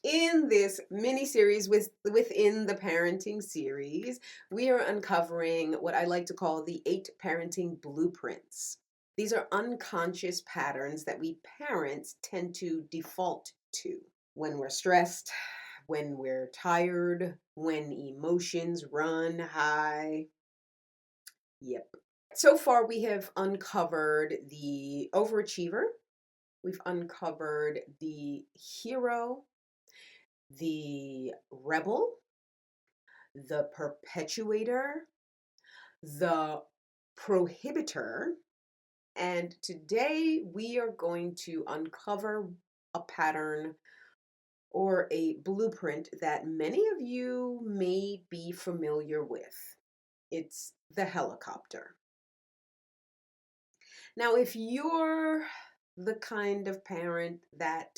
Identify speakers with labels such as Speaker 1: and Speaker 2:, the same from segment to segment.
Speaker 1: In this mini series within the parenting series, we are uncovering what I like to call the 8 parenting blueprints. These are unconscious patterns that we parents tend to default to when we're stressed, when we're tired, when emotions run high. Yep. So far, we have uncovered the overachiever, we've uncovered the hero, the rebel, the perpetuator, the prohibitor, and today we are going to uncover a pattern or a blueprint that many of you may be familiar with. It's the helicopter. Now, if you're the kind of parent that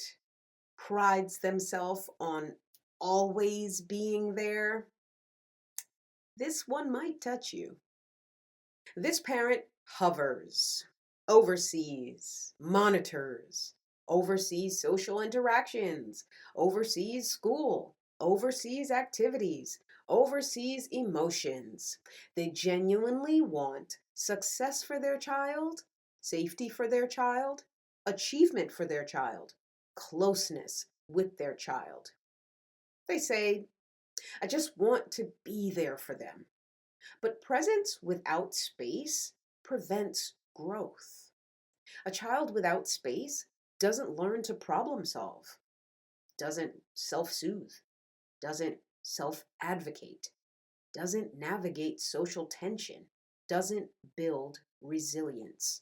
Speaker 1: prides themselves on always being there, this one might touch you. This parent hovers, oversees, monitors, oversees social interactions, oversees school, oversees activities, oversees emotions. They genuinely want success for their child, safety for their child, achievement for their child, closeness with their child. They say, I just want to be there for them. But presence without space prevents growth. A child without space doesn't learn to problem solve, doesn't self soothe, doesn't self advocate, doesn't navigate social tension, doesn't build resilience.